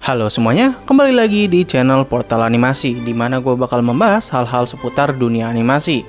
Halo semuanya, kembali lagi di channel Portal Animasi, di mana gue bakal membahas hal-hal seputar dunia animasi.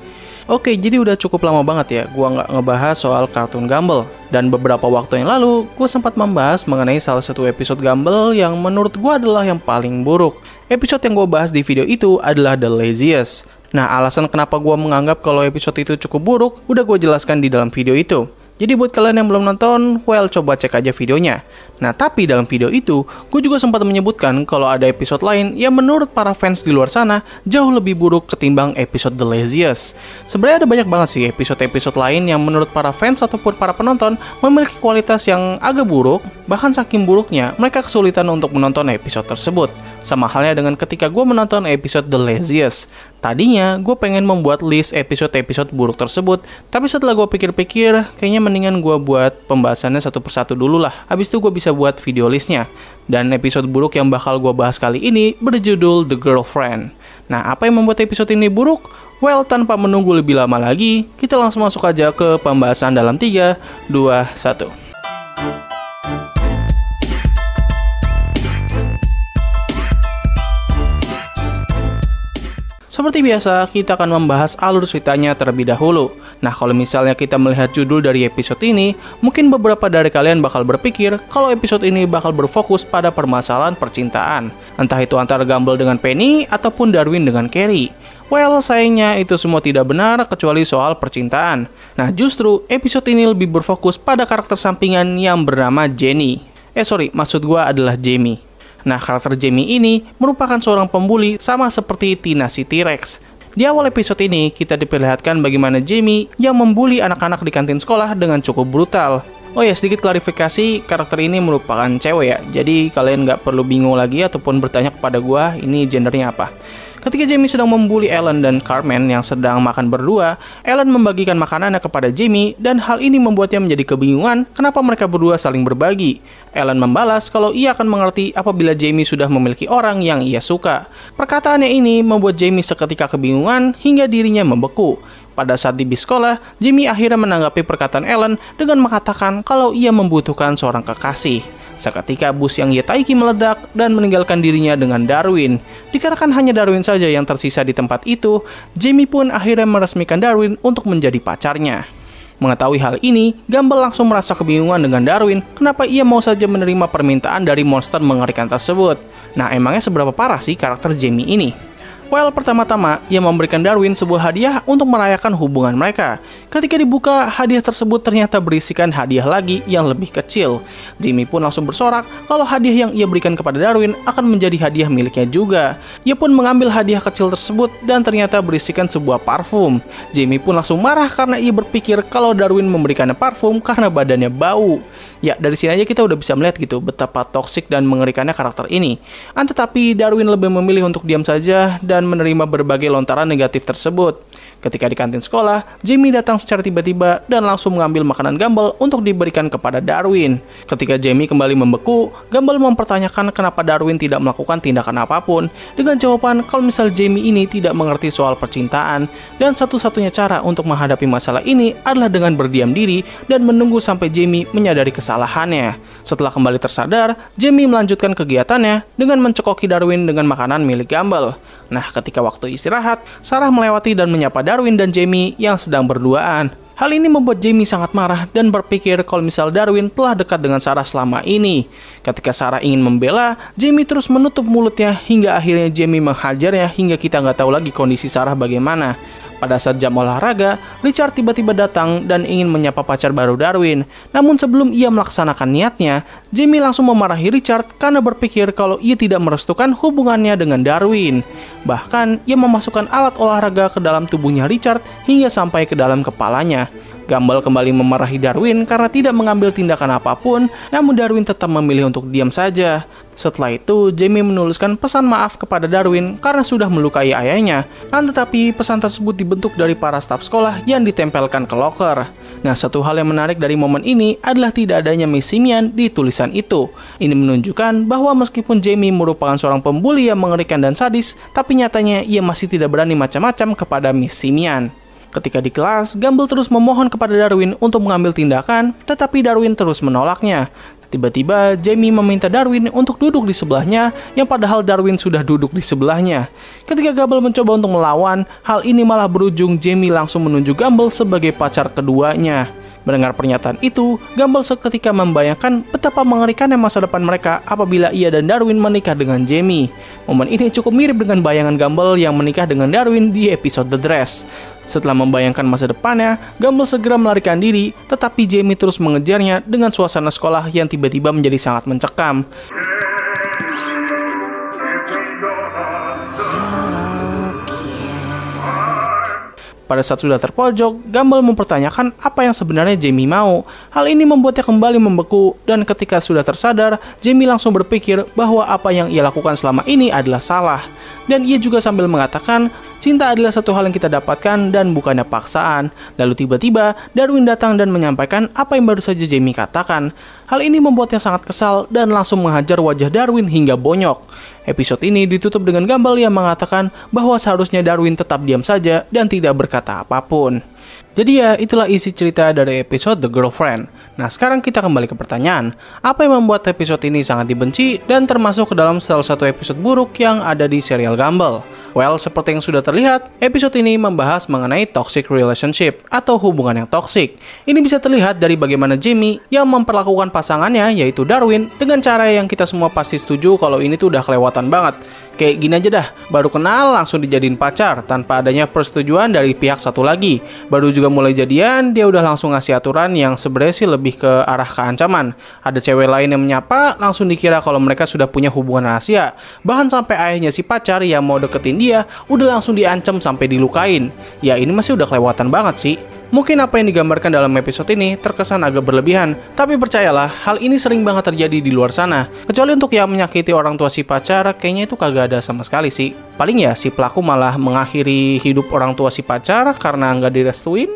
Oke, jadi udah cukup lama banget ya gue nggak ngebahas soal kartun Gumball. Dan beberapa waktu yang lalu, gue sempat membahas mengenai salah satu episode Gumball yang menurut gue adalah yang paling buruk. Episode yang gue bahas di video itu adalah The Laziest. Nah, alasan kenapa gue menganggap kalau episode itu cukup buruk, udah gue jelaskan di dalam video itu. Jadi buat kalian yang belum nonton, coba cek aja videonya. Nah, tapi dalam video itu, gue juga sempat menyebutkan kalau ada episode lain yang menurut para fans di luar sana jauh lebih buruk ketimbang episode The Laziest. Sebenarnya ada banyak banget sih episode-episode lain yang menurut para fans ataupun para penonton memiliki kualitas yang agak buruk, bahkan saking buruknya mereka kesulitan untuk menonton episode tersebut. Sama halnya dengan ketika gue menonton episode The Laziest. Tadinya gue pengen membuat list episode-episode buruk tersebut, tapi setelah gue pikir-pikir, kayaknya mendingan gue buat pembahasannya satu persatu dulu lah. Habis itu gue bisa buat video listnya. Dan episode buruk yang bakal gue bahas kali ini berjudul The Girlfriend. Nah, apa yang membuat episode ini buruk? Tanpa menunggu lebih lama lagi, kita langsung masuk aja ke pembahasan dalam 3, 2, 1. Seperti biasa, kita akan membahas alur ceritanya terlebih dahulu. Nah, kalau misalnya kita melihat judul dari episode ini, mungkin beberapa dari kalian bakal berpikir kalau episode ini bakal berfokus pada permasalahan percintaan. Entah itu antara Gumball dengan Penny, ataupun Darwin dengan Carrie. Sayangnya itu semua tidak benar kecuali soal percintaan. Nah, justru episode ini lebih berfokus pada karakter sampingan yang bernama Jenny. Maksud gue adalah Jamie. Nah, karakter Jamie ini merupakan seorang pembuli sama seperti Tina si T-Rex. Di awal episode ini, kita diperlihatkan bagaimana Jamie yang membuli anak-anak di kantin sekolah dengan cukup brutal. Sedikit klarifikasi, karakter ini merupakan cewek ya. Jadi kalian nggak perlu bingung lagi ataupun bertanya kepada gua ini gendernya apa. Ketika Jamie sedang membuli Ellen dan Cartman yang sedang makan berdua, Ellen membagikan makanannya kepada Jamie dan hal ini membuatnya menjadi kebingungan kenapa mereka berdua saling berbagi. Ellen membalas kalau ia akan mengerti apabila Jamie sudah memiliki orang yang ia suka. Perkataannya ini membuat Jamie seketika kebingungan hingga dirinya membeku. Pada saat di bis sekolah, Jamie akhirnya menanggapi perkataan Ellen dengan mengatakan kalau ia membutuhkan seorang kekasih. Seketika bus yang ia taiki meledak dan meninggalkan dirinya dengan Darwin. Dikarenakan hanya Darwin saja yang tersisa di tempat itu, Jamie pun akhirnya meresmikan Darwin untuk menjadi pacarnya. Mengetahui hal ini, Gumball langsung merasa kebingungan dengan Darwin kenapa ia mau saja menerima permintaan dari monster mengerikan tersebut. Nah, emangnya seberapa parah sih karakter Jamie ini? Pertama-tama, ia memberikan Darwin sebuah hadiah untuk merayakan hubungan mereka. Ketika dibuka, hadiah tersebut ternyata berisikan hadiah lagi yang lebih kecil. Jamie pun langsung bersorak kalau hadiah yang ia berikan kepada Darwin akan menjadi hadiah miliknya juga. Ia pun mengambil hadiah kecil tersebut dan ternyata berisikan sebuah parfum. Jamie pun langsung marah karena ia berpikir kalau Darwin memberikannya parfum karena badannya bau. Ya, dari sini aja kita udah bisa melihat gitu betapa toksik dan mengerikannya karakter ini. Tetapi Darwin lebih memilih untuk diam saja dan menerima berbagai lontaran negatif tersebut. Ketika di kantin sekolah, Jamie datang secara tiba-tiba dan langsung mengambil makanan Gumball untuk diberikan kepada Darwin. Ketika Jamie kembali membeku, Gumball mempertanyakan kenapa Darwin tidak melakukan tindakan apapun dengan jawaban kalau misal Jamie ini tidak mengerti soal percintaan dan satu-satunya cara untuk menghadapi masalah ini adalah dengan berdiam diri dan menunggu sampai Jamie menyadari kesalahannya. Setelah kembali tersadar, Jamie melanjutkan kegiatannya dengan mencekoki Darwin dengan makanan milik Gumball. Nah, ketika waktu istirahat, Sarah melewati dan menyapa Darwin dan Jamie yang sedang berduaan. Hal ini membuat Jamie sangat marah dan berpikir kalau misal Darwin telah dekat dengan Sarah selama ini. Ketika Sarah ingin membela, Jamie terus menutup mulutnya hingga akhirnya Jamie menghajarnya hingga kita nggak tahu lagi kondisi Sarah bagaimana. Pada saat jam olahraga, Richard tiba-tiba datang dan ingin menyapa pacar baru Darwin. Namun sebelum ia melaksanakan niatnya, Jamie langsung memarahi Richard karena berpikir kalau ia tidak merestukan hubungannya dengan Darwin. Bahkan, ia memasukkan alat olahraga ke dalam tubuhnya Richard hingga sampai ke dalam kepalanya. Gumball kembali memarahi Darwin karena tidak mengambil tindakan apapun, namun Darwin tetap memilih untuk diam saja. Setelah itu, Jamie menuliskan pesan maaf kepada Darwin karena sudah melukai ayahnya, tetapi pesan tersebut dibentuk dari para staf sekolah yang ditempelkan ke loker. Nah, satu hal yang menarik dari momen ini adalah tidak adanya Miss Simian di tulisan itu. Ini menunjukkan bahwa meskipun Jamie merupakan seorang pembuli yang mengerikan dan sadis, tapi nyatanya ia masih tidak berani macam-macam kepada Miss Simian. Ketika di kelas, Gumball terus memohon kepada Darwin untuk mengambil tindakan, tetapi Darwin terus menolaknya. Tiba-tiba Jamie meminta Darwin untuk duduk di sebelahnya, yang padahal Darwin sudah duduk di sebelahnya. Ketika Gumball mencoba untuk melawan, hal ini malah berujung Jamie langsung menunjuk Gumball sebagai pacar keduanya. Mendengar pernyataan itu, Gumball seketika membayangkan betapa mengerikannya masa depan mereka apabila ia dan Darwin menikah dengan Jamie. Momen ini cukup mirip dengan bayangan Gumball yang menikah dengan Darwin di episode The Dress. Setelah membayangkan masa depannya, Gumball segera melarikan diri, tetapi Jamie terus mengejarnya dengan suasana sekolah yang tiba-tiba menjadi sangat mencekam. Pada saat sudah terpojok, Gumball mempertanyakan apa yang sebenarnya Jamie mau. Hal ini membuatnya kembali membeku, dan ketika sudah tersadar, Jamie langsung berpikir bahwa apa yang ia lakukan selama ini adalah salah. Dan ia juga sambil mengatakan, cinta adalah satu hal yang kita dapatkan dan bukannya paksaan. Lalu tiba-tiba, Darwin datang dan menyampaikan apa yang baru saja Jamie katakan. Hal ini membuatnya sangat kesal dan langsung menghajar wajah Darwin hingga bonyok. Episode ini ditutup dengan Gumball yang mengatakan bahwa seharusnya Darwin tetap diam saja dan tidak berkata apapun. Jadi ya, itulah isi cerita dari episode The Girlfriend. Nah, sekarang kita kembali ke pertanyaan. Apa yang membuat episode ini sangat dibenci dan termasuk ke dalam salah satu episode buruk yang ada di serial Gumball? Well, seperti yang sudah terlihat, episode ini membahas mengenai toxic relationship atau hubungan yang toksik. Ini bisa terlihat dari bagaimana Jamie yang memperlakukan pasangannya, yaitu Darwin, dengan cara yang kita semua pasti setuju kalau ini tuh udah kelewatan banget. Kayak gini aja dah, baru kenal langsung dijadiin pacar tanpa adanya persetujuan dari pihak satu lagi. Baru juga mulai jadian, dia udah langsung ngasih aturan yang sebenarnya sih lebih ke arah keancaman. Ada cewek lain yang menyapa, langsung dikira kalau mereka sudah punya hubungan rahasia. Bahkan sampai ayahnya si pacar yang mau deketin dia, udah langsung diancam sampai dilukain. Ya ini masih udah kelewatan banget sih. Mungkin apa yang digambarkan dalam episode ini terkesan agak berlebihan, tapi percayalah, hal ini sering banget terjadi di luar sana. Kecuali untuk yang menyakiti orang tua si pacar, kayaknya itu kagak ada sama sekali sih. Paling ya si pelaku malah mengakhiri hidup orang tua si pacar karena nggak direstuin,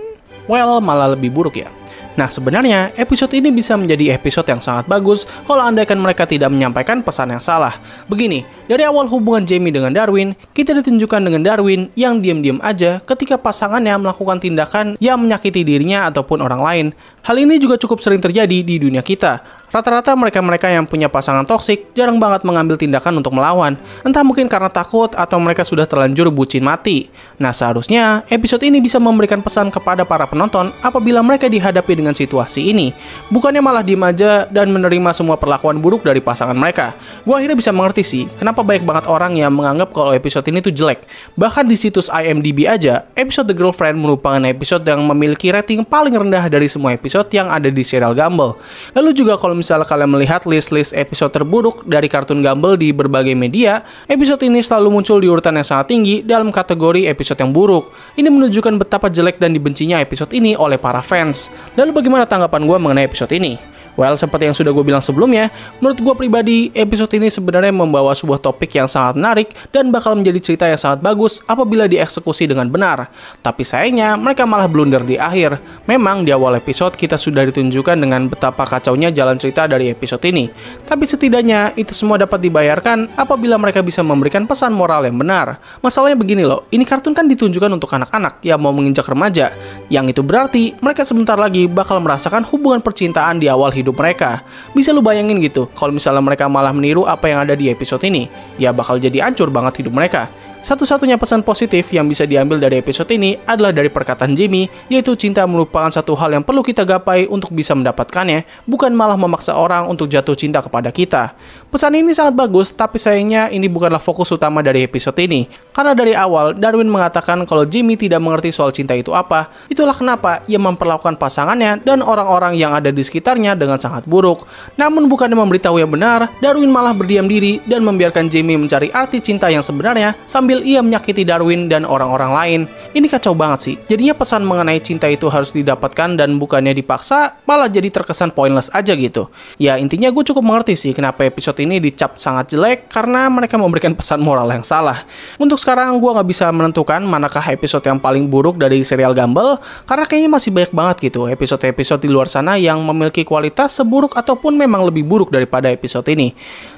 well malah lebih buruk ya. Nah, sebenarnya episode ini bisa menjadi episode yang sangat bagus kalau andaikan mereka tidak menyampaikan pesan yang salah. Begini, dari awal hubungan Jamie dengan Darwin, kita ditunjukkan dengan Darwin yang diam-diam aja ketika pasangannya melakukan tindakan yang menyakiti dirinya ataupun orang lain. Hal ini juga cukup sering terjadi di dunia kita. Rata-rata mereka-mereka yang punya pasangan toksik jarang banget mengambil tindakan untuk melawan. Entah mungkin karena takut atau mereka sudah terlanjur bucin mati. Nah, seharusnya episode ini bisa memberikan pesan kepada para penonton apabila mereka dihadapi dengan situasi ini. Bukannya malah diem aja dan menerima semua perlakuan buruk dari pasangan mereka. Gua akhirnya bisa mengerti sih, kenapa banyak banget orang yang menganggap kalau episode ini tuh jelek. Bahkan di situs IMDb aja, episode The Girlfriend merupakan episode yang memiliki rating paling rendah dari semua episode yang ada di serial Gumball. Lalu juga kalau misalnya kalian melihat list-list episode terburuk dari kartun Gumball di berbagai media, episode ini selalu muncul di urutan yang sangat tinggi dalam kategori episode yang buruk. Ini menunjukkan betapa jelek dan dibencinya episode ini oleh para fans. Lalu bagaimana tanggapan gue mengenai episode ini? Well, seperti yang sudah gue bilang sebelumnya, menurut gue pribadi, episode ini sebenarnya membawa sebuah topik yang sangat menarik dan bakal menjadi cerita yang sangat bagus apabila dieksekusi dengan benar. Tapi sayangnya, mereka malah blunder di akhir. Memang di awal episode kita sudah ditunjukkan dengan betapa kacaunya jalan cerita dari episode ini. Tapi setidaknya, itu semua dapat dibayarkan apabila mereka bisa memberikan pesan moral yang benar. Masalahnya begini loh, ini kartun kan ditunjukkan untuk anak-anak yang mau menginjak remaja. Yang itu berarti, mereka sebentar lagi bakal merasakan hubungan percintaan di awal hidup mereka. Bisa lu bayangin gitu, kalau misalnya mereka malah meniru apa yang ada di episode ini, ya bakal jadi hancur banget hidup mereka. Satu-satunya pesan positif yang bisa diambil dari episode ini adalah dari perkataan Jamie, yaitu cinta merupakan satu hal yang perlu kita gapai untuk bisa mendapatkannya, bukan malah memaksa orang untuk jatuh cinta kepada kita. Pesan ini sangat bagus, tapi sayangnya ini bukanlah fokus utama dari episode ini. Karena dari awal, Darwin mengatakan kalau Jamie tidak mengerti soal cinta itu apa. Itulah kenapa ia memperlakukan pasangannya dan orang-orang yang ada di sekitarnya dengan sangat buruk. Namun bukannya memberitahu yang benar, Darwin malah berdiam diri dan membiarkan Jamie mencari arti cinta yang sebenarnya sambil ia menyakiti Darwin dan orang-orang lain. Ini kacau banget sih. Jadinya pesan mengenai cinta itu harus didapatkan dan bukannya dipaksa, malah jadi terkesan pointless aja gitu. Ya intinya gue cukup mengerti sih kenapa episode ini dicap sangat jelek karena mereka memberikan pesan moral yang salah. Untuk sekarang gue nggak bisa menentukan manakah episode yang paling buruk dari serial Gumball karena kayaknya masih banyak banget gitu episode-episode di luar sana yang memiliki kualitas seburuk ataupun memang lebih buruk daripada episode ini.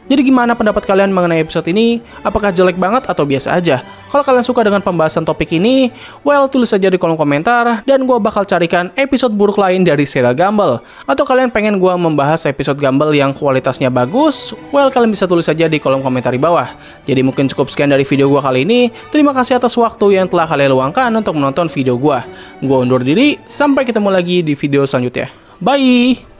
Jadi gimana pendapat kalian mengenai episode ini? Apakah jelek banget atau biasa aja? aja. Kalau kalian suka dengan pembahasan topik ini, well, tulis aja di kolom komentar, dan gue bakal carikan episode buruk lain dari serial Gumball. Atau kalian pengen gue membahas episode Gumball yang kualitasnya bagus, well, kalian bisa tulis aja di kolom komentar di bawah. Jadi mungkin cukup sekian dari video gue kali ini. Terima kasih atas waktu yang telah kalian luangkan untuk menonton video gue. Gue undur diri, sampai ketemu lagi di video selanjutnya. Bye!